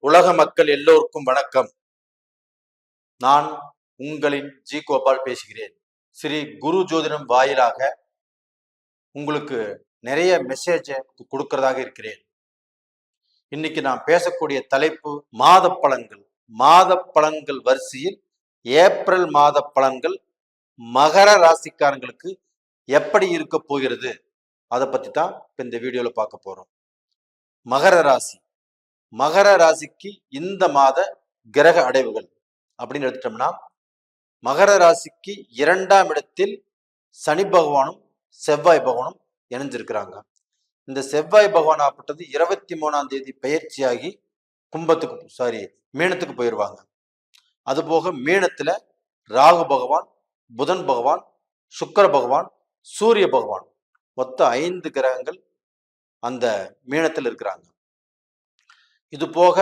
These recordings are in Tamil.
உலக மக்கள் எல்லோருக்கும் வணக்கம். நான் உங்களின் ஜி கோபால் பேசுகிறேன். ஸ்ரீ குரு ஜோதிடம் வாயிலாக உங்களுக்கு நிறைய மெசேஜ் கொடுக்கறதாக இருக்கிறேன். இன்னைக்கு நான் பேசக்கூடிய தலைப்பு மாத பலன்கள். மாத பலன்கள் வரிசையில் ஏப்ரல் மாத பலன்கள் மகர ராசிக்காரங்களுக்கு எப்படி இருக்க போகிறது அதை பத்தி தான் இப்ப இந்த வீடியோல பார்க்க போறோம். மகர ராசிக்கு இந்த மாத கிரக அடைவுகள் அப்படின்னு எடுத்துட்டோம்னா, மகர ராசிக்கு 2ஆம் இடத்தில் சனி பகவானும் செவ்வாய் பகவானும் இணைஞ்சிருக்கிறாங்க. இந்த செவ்வாய் பகவான் ஆப்பட்டது 23ஆம் தேதி பயிற்சியாகி மீனத்துக்கு போயிடுவாங்க. அதுபோக மீனத்துல ராகு பகவான், புதன் பகவான், சுக்கிர பகவான், சூரிய பகவான் மொத்த 5 கிரகங்கள் அந்த மீனத்தில் இருக்கிறாங்க. இது போக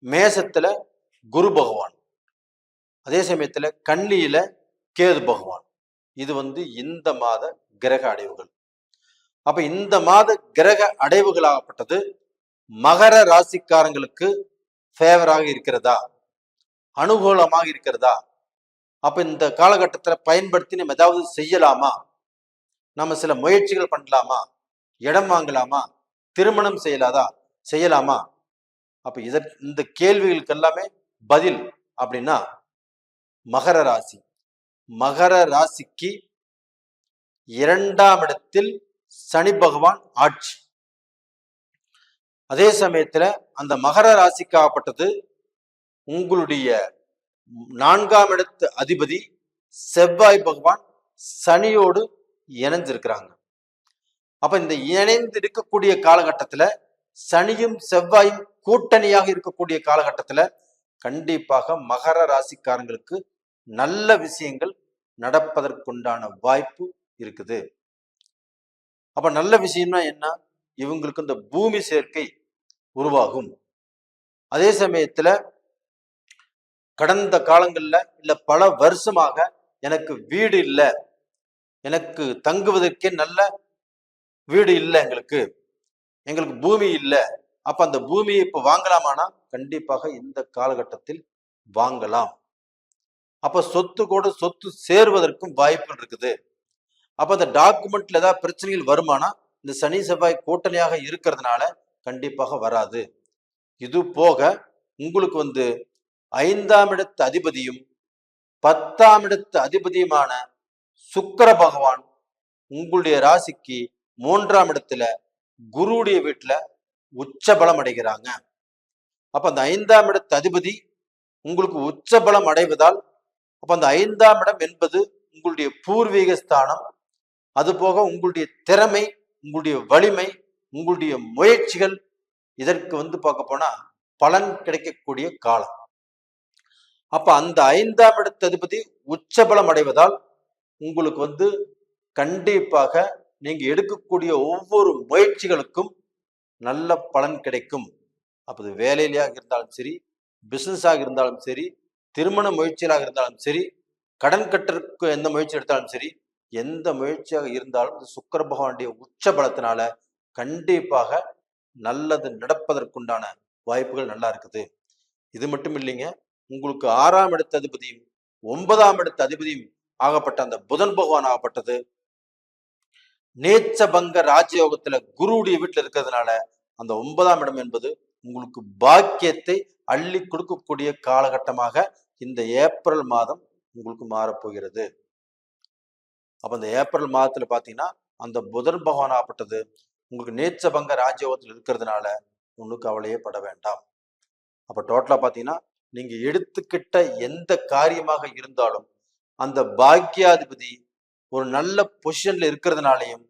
மேசத்துல குரு பகவான், அதே சமயத்துல கன்னியில கேது பகவான். இது இந்த மாத கிரக அடைவுகள். அப்ப இந்த மாத கிரக அடைவுகளாகப்பட்டது மகர ராசிக்காரங்களுக்கு ஃபேவராக இருக்கிறதா, அனுகூலமாக இருக்கிறதா? அப்ப இந்த காலகட்டத்துல பயன்படுத்தி நம்ம ஏதாவது செய்யலாமா, நம்ம சில முயற்சிகள் பண்ணலாமா, இடம் வாங்கலாமா, திருமணம் செய்யலாமா? அப்ப இந்த கேள்விகளுக்கு எல்லாமே பதில் அப்படின்னா மகர ராசிக்கு 2ஆம் இடத்தில் சனி பகவான் ஆட்சி. அதே சமயத்துல அந்த மகர ராசிக்காகப்பட்டது உங்களுடைய 4ஆம் இடத்து அதிபதி செவ்வாய் பகவான் சனியோடு இணைஞ்சிருக்கிறாங்க. அப்ப இந்த இணைந்து இருக்கக்கூடிய காலகட்டத்துல சனியும் செவ்வாயும் கூட்டணியாக இருக்கக்கூடிய காலகட்டத்துல கண்டிப்பாக மகர ராசிக்காரங்களுக்கு நல்ல விஷயங்கள் நடப்பதற்குண்டான வாய்ப்பு இருக்குது. அப்ப நல்ல விஷயம்னா என்ன? இவங்களுக்கு இந்த பூமி சேர்க்கை உருவாகும். அதே சமயத்துல கடந்த காலங்கள்ல இல்ல பல வருஷமாக எனக்கு வீடு இல்லை, எனக்கு தங்குவதற்கே நல்ல வீடு இல்லை, எங்களுக்கு பூமி இல்லை, அப்ப அந்த பூமியை இப்ப வாங்கலாமானா கண்டிப்பாக இந்த காலகட்டத்தில் வாங்கலாம். அப்ப சொத்து சேருவதற்கும் வாய்ப்புகள் இருக்குது. அப்ப அந்த டாக்குமெண்ட்ல ஏதாவது பிரச்சனைகள் வருமானா இந்த சனி செவ்வாய் கூட்டணியாக இருக்கிறதுனால கண்டிப்பாக வராது. இது போக உங்களுக்கு 5ஆம் இடத்து அதிபதியும் 10ஆம் இடத்து அதிபதியுமான சுக்கிர பகவான் உங்களுடைய ராசிக்கு 3ஆம் இடத்துல குருவுடைய வீட்டுல உச்ச பலம் அடைகிறாங்க. அப்ப அந்த 5ஆம் இடத்து அதிபதி உங்களுக்கு உச்ச பலம் அடைவதால் அப்ப அந்த 5ஆம் இடம் என்பது உங்களுடைய பூர்வீக ஸ்தானம். அது போக உங்களுடைய திறமை, உங்களுடைய வலிமை, உங்களுடைய முயற்சிகள், இதற்கு பார்க்க போனா பலன் கிடைக்கக்கூடிய காலம். அப்ப அந்த 5ஆம் இடத்து அதிபதி உச்சபலம் அடைவதால் உங்களுக்கு கண்டிப்பாக நீங்க எடுக்கக்கூடிய ஒவ்வொரு முயற்சிகளுக்கும் நல்ல பலன் கிடைக்கும். அப்போ வேலையிலாக இருந்தாலும் சரி, பிசினஸாக இருந்தாலும் சரி, திருமண முயற்சிகளாக இருந்தாலும் சரி, கடன் கட்டுறதுக்கு எந்த முயற்சி எடுத்தாலும் சரி, எந்த முயற்சியாக இருந்தாலும் இந்த சுக்கிர பகவானுடைய உச்ச பலத்தினால கண்டிப்பாக நல்லது நடப்பதற்குண்டான வாய்ப்புகள் நல்லா இருக்குது. இது மட்டும் இல்லைங்க, உங்களுக்கு 6ஆம் இடத்து அதிபதியும் 9ஆம் இடத்து அதிபதியும் ஆகப்பட்ட அந்த புதன் பகவான் ஆகப்பட்டது நேச்சபங்க ராஜயோகத்துல குருவுடைய வீட்டுல இருக்கிறதுனால அந்த 9ஆம் இடம் என்பது உங்களுக்கு பாக்கியத்தை அள்ளி கொடுக்கக்கூடிய காலகட்டமாக இந்த ஏப்ரல் மாதம் உங்களுக்கு மாறப்போகிறது. அப்ப இந்த ஏப்ரல் மாதத்துல பாத்தீங்கன்னா அந்த புதன் பகவான் ஆகப்பட்டது உங்களுக்கு நேச்சபங்க ராஜயோகத்தில் இருக்கிறதுனால ஒன்றும் கவலையே பட வேண்டாம். அப்ப டோட்டலா பாத்தீங்கன்னா நீங்க எடுத்துக்கிட்ட எந்த காரியமாக இருந்தாலும் அந்த பாக்கியாதிபதி ஒரு நல்ல பொசிஷன்ல இருக்கிறதுனாலையும்,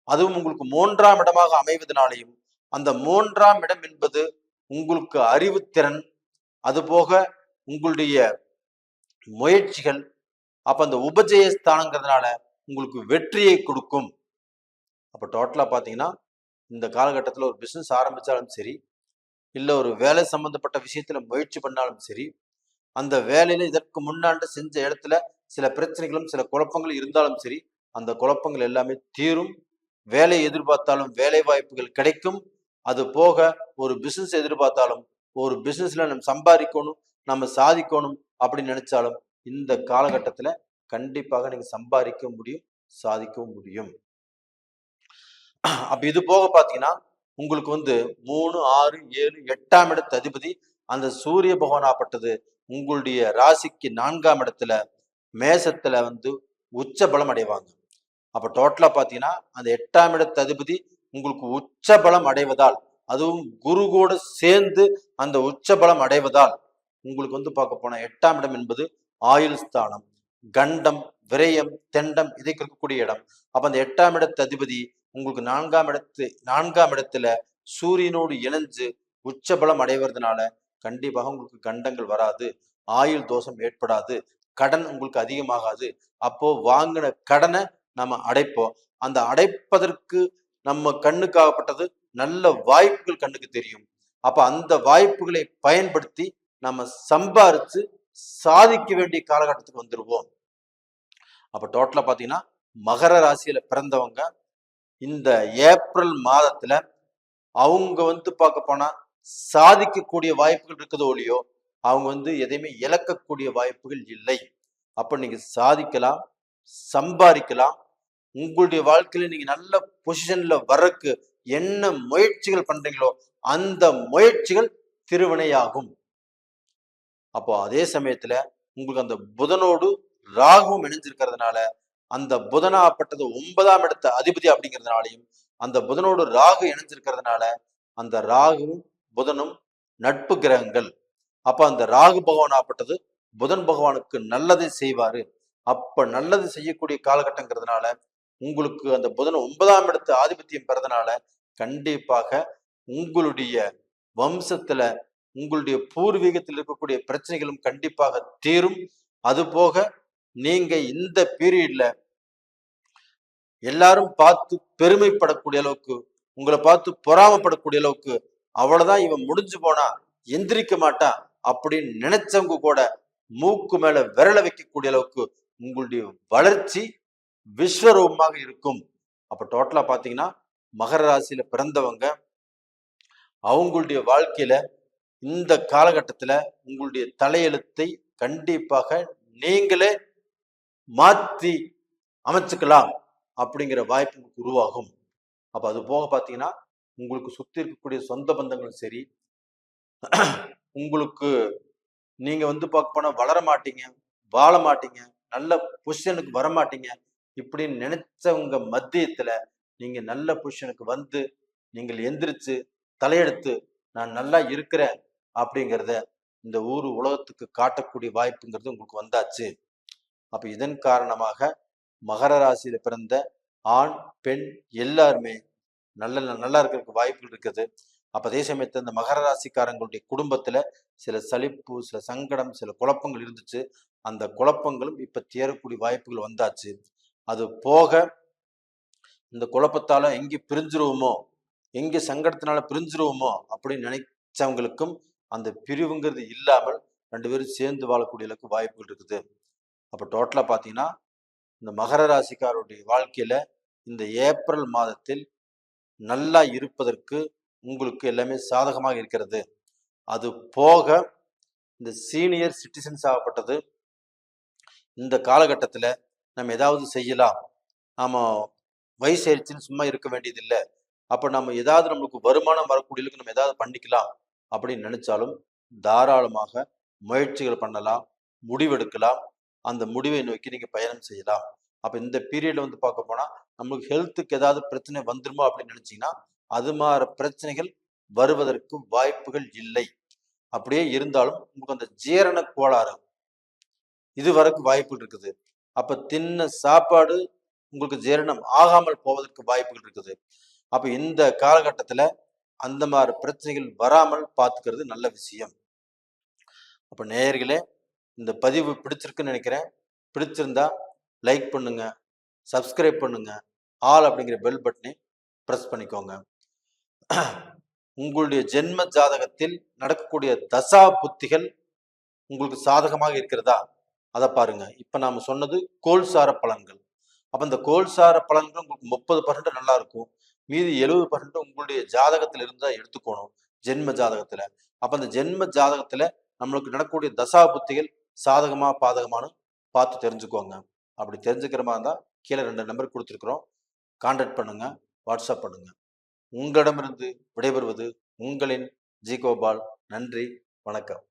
அதுவும் உங்களுக்கு 3ஆம் இடமாக அமைவதனாலையும், அந்த 3ஆம் இடம் என்பது உங்களுக்கு அறிவுத்திறன், அது போக உங்களுடைய முயற்சிகள், அப்ப அந்த உபஜயஸ்தானங்கிறதுனால உங்களுக்கு வெற்றியை கொடுக்கும். அப்ப டோட்டலா பாத்தீங்கன்னா இந்த காலகட்டத்தில் ஒரு பிசினஸ் ஆரம்பிச்சாலும் சரி, இல்ல ஒரு வேலை சம்பந்தப்பட்ட விஷயத்துல முயற்சி பண்ணாலும் சரி, அந்த வேலையில இதற்கு முன்னாண்டு செஞ்ச இடத்துல சில பிரச்சனைகளும் சில குழப்பங்களும் இருந்தாலும் சரி, அந்த குழப்பங்கள் எல்லாமே தீரும். வேலை எதிர்பார்த்தாலும் வேலை வாய்ப்புகள் கிடைக்கும். அது போக ஒரு பிசினஸ் எதிர்பார்த்தாலும் ஒரு பிசினஸ்ல நம்ம சம்பாதிக்கணும், நம்ம சாதிக்கணும் அப்படின்னு நினைச்சாலும் இந்த காலகட்டத்துல கண்டிப்பாக நீங்க சம்பாதிக்க முடியும், சாதிக்கவும் முடியும். அப்ப இது போக பாத்தீங்கன்னா உங்களுக்கு 3, 6, 7, 8ஆம் இடத்து அதிபதி அந்த சூரிய பகவான் ஆப்பட்டது உங்களுடைய ராசிக்கு 4ஆம் இடத்துல மேசத்துல உச்ச பலம் அடைவாங்க. அப்ப டோட்டலா பாத்தீங்கன்னா அந்த 8ஆம் இடத்து அதிபதி உங்களுக்கு உச்ச பலம் அடைவதால், அதுவும் குரு கூட சேர்ந்து அந்த உச்ச பலம் அடைவதால் உங்களுக்கு பார்க்க போனா 8ஆம் இடம் என்பது ஆயுள் ஸ்தானம், கண்டம், விரயம், தெண்டம் இதை குறிக்கக்கூடிய இடம். அப்ப அந்த 8ஆம் இடத்து அதிபதி உங்களுக்கு 4ஆம் இடத்துல சூரியனோடு இணைஞ்சு உச்ச பலம் அடைவதனால கண்டிப்பாக உங்களுக்கு கண்டங்கள் வராது, ஆயுள் தோஷம் ஏற்படாது, கடன் உங்களுக்கு அதிகமாகாது. அப்போ வாங்கின கடனை நம்ம அடைப்போம். அந்த அடைப்பதற்கு நம்ம கண்ணுக்காகப்பட்டது நல்ல வாய்ப்புகள் கண்ணுக்கு தெரியும். அப்ப அந்த வாய்ப்புகளை பயன்படுத்தி நம்ம சம்பாரிச்சு சாதிக்க வேண்டிய காலகட்டத்துக்கு வந்துருவோம். அப்ப டோட்டலா பாத்தீங்கன்னா மகர ராசியில பிறந்தவங்க இந்த ஏப்ரல் மாதத்துல அவங்க பார்க்க போனா சாதிக்கக்கூடிய வாய்ப்புகள் இருக்குதோ இல்லையோ, அவங்க எதையுமே இழக்கக்கூடிய வாய்ப்புகள் இல்லை. அப்ப நீங்க சாதிக்கலாம், சம்பாதிக்கலாம். உங்களுடைய வாழ்க்கையில நீங்க நல்ல பொசிஷன்ல வர்றதுக்கு என்ன முயற்சிகள் பண்றீங்களோ அந்த முயற்சிகள் திருவினையாகும். அப்போ அதே சமயத்துல உங்களுக்கு அந்த புதனோடு ராகுவும் இணைஞ்சிருக்கிறதுனால அந்த புதனாப்பட்டது 9ஆம் இடத்த அதிபதி அப்படிங்கிறதுனாலையும் அந்த புதனோடு ராகு இணைஞ்சிருக்கிறதுனால அந்த ராகுவும் புதனும் நட்பு கிரகங்கள். அப்ப அந்த ராகு பகவான் ஆப்பட்டது புதன் பகவானுக்கு நல்லதை செய்வாரு. அப்ப நல்லது செய்யக்கூடிய காலகட்டங்கிறதுனால உங்களுக்கு அந்த புதன் 9ஆம் இடத்து ஆதிபத்தியம் பெறதுனால கண்டிப்பாக உங்களுடைய வம்சத்துல உங்களுடைய பூர்வீகத்தில் இருக்கக்கூடிய பிரச்சனைகளும் கண்டிப்பாக தீரும். அது போக நீங்க இந்த பீரியட்ல எல்லாரும் பார்த்து பெருமைப்படக்கூடிய அளவுக்கு, உங்களை பார்த்து பொறாமப்படக்கூடிய அளவுக்கு, அவ்வளவுதான் இவன் முடிஞ்சு போனா எந்திரிக்க மாட்டான் அப்படின்னு நினைச்சவங்க கூட மூக்கு மேல விரல வைக்கக்கூடிய அளவுக்கு உங்களுடைய வளர்ச்சி விஸ்வரூபமாக இருக்கும். அப்ப டோட்டலா பாத்தீங்கன்னா மகர ராசியில பிறந்தவங்க அவங்களுடைய வாழ்க்கையில இந்த காலகட்டத்துல உங்களுடைய தலையெழுத்தை கண்டிப்பாக நீங்களே மாற்றி அமைச்சுக்கலாம் அப்படிங்கிற வாய்ப்பு உங்களுக்கு உருவாகும். அப்ப அது போக பாத்தீங்கன்னா உங்களுக்கு சுத்தி இருக்கக்கூடிய சொந்த பந்தங்களும் சரி, உங்களுக்கு நீங்க பார்க்க போனா வளர மாட்டீங்க, வாழ மாட்டீங்க, நல்ல பொசிஷனுக்கு வர மாட்டீங்க இப்படின்னு நினைச்சவங்க மத்தியத்துல நீங்க நல்ல பொசிஷனுக்கு நீங்கள் எந்திரிச்சு தலையெடுத்து நான் நல்லா இருக்கிறேன் அப்படிங்கிறத இந்த ஊர் உலகத்துக்கு காட்டக்கூடிய வாய்ப்புங்கிறது உங்களுக்கு வந்தாச்சு. அப்ப இதன் காரணமாக மகர ராசியில பிறந்த ஆண் பெண் எல்லாருமே நல்லா இருக்கிறதுக்கு வாய்ப்புகள் இருக்குது. அப்ப அதே சமயத்துல இந்த மகர ராசிக்காரங்களுடைய குடும்பத்துல சில சலிப்பு, சில சங்கடம், சில குழப்பங்கள் இருந்துச்சு. அந்த குழப்பங்களும் இப்ப தேரக்கூடிய வாய்ப்புகள் வந்தாச்சு. அது போக இந்த குழப்பத்தால எங்க பிரிஞ்சிருவோமோ, எங்க சங்கடத்தினால பிரிஞ்சிருவோமோ அப்படின்னு நினைச்சவங்களுக்கும் அந்த பிரிவுங்கிறது இல்லாமல் 2 பேரும் சேர்ந்து வாழக்கூடிய அளவுக்கு வாய்ப்புகள் இருக்குது. அப்ப டோட்டலா பாத்தீங்கன்னா இந்த மகர ராசிக்காரருடைய வாழ்க்கையில இந்த ஏப்ரல் மாதத்தில் நல்லா இருப்பதற்கு உங்களுக்கு எல்லாமே சாதகமாக இருக்கிறது. அது போக இந்த சீனியர் சிட்டிசன்ஸ் ஆகப்பட்டது இந்த காலகட்டத்துல நம்ம ஏதாவது செய்யலாம், நாம வயசு ஆயிடுச்சுன்னு சும்மா இருக்க வேண்டியது இல்லை, அப்ப நம்ம ஏதாவது நம்மளுக்கு வருமானம் வரக்கூடியதுக்கு நம்ம ஏதாவது பண்ணிக்கலாம் அப்படின்னு நினைச்சாலும் தாராளமாக முயற்சிகள் பண்ணலாம், முடிவெடுக்கலாம், அந்த முடிவை நோக்கி நீங்க பயணம் செய்யலாம். அப்ப இந்த பீரியட்ல பார்க்க போனா நம்மளுக்கு ஹெல்த்துக்கு ஏதாவது பிரச்சனை வந்துருமா அப்படின்னு நினைச்சீங்கன்னா அது மாதிரி பிரச்சனைகள் வருவதற்கு வாய்ப்புகள் இல்லை. அப்படியே இருந்தாலும் உங்களுக்கு அந்த ஜீரண கோளாறு இது வரைக்கும் வாய்ப்புகள் இருக்குது. அப்ப தின்ன சாப்பாடு உங்களுக்கு ஜீரணம் ஆகாமல் போவதற்கு வாய்ப்புகள் இருக்குது. அப்ப இந்த காலகட்டத்துல அந்த மாதிரி பிரச்சனைகள் வராமல் பார்த்துக்கிறது நல்ல விஷயம். அப்ப நேயர்களே, இந்த பதிவு பிடிச்சிருக்குன்னு நினைக்கிறேன். பிடிச்சிருந்தா லைக் பண்ணுங்க, சப்ஸ்கிரைப் பண்ணுங்க, ஆல் அப்படிங்கிற பெல் பட்டனை பிரஸ் பண்ணிக்கோங்க. உங்களுடைய ஜென்ம ஜாதகத்தில் நடக்கக்கூடிய தசா புத்திகள் உங்களுக்கு சாதகமாக இருக்கிறதா அதை பாருங்க. இப்ப நாம சொன்னது கோல்சார பலன்கள். அப்ப இந்த கோல்சார பலன்கள் உங்களுக்கு 30% நல்லா இருக்கும், மீதி 70% உங்களுடைய ஜாதகத்தில் இருந்தா எடுத்துக்கணும். ஜென்ம ஜாதகத்துல. அப்ப அந்த ஜென்ம ஜாதகத்துல நம்மளுக்கு நடக்கக்கூடிய தசா புத்திகள் சாதகமா பாதகமானு பார்த்து தெரிஞ்சுக்கோங்க. அப்படி தெரிஞ்சுக்கிற மாதிரி இருந்தா கீழே 2 நம்பர் கொடுத்துருக்குறோம். கான்டாக்ட் பண்ணுங்க, வாட்ஸ்அப் பண்ணுங்க. உங்களிடமிருந்து விடைபெறுவது உங்களின் ஜி கோபால். நன்றி, வணக்கம்.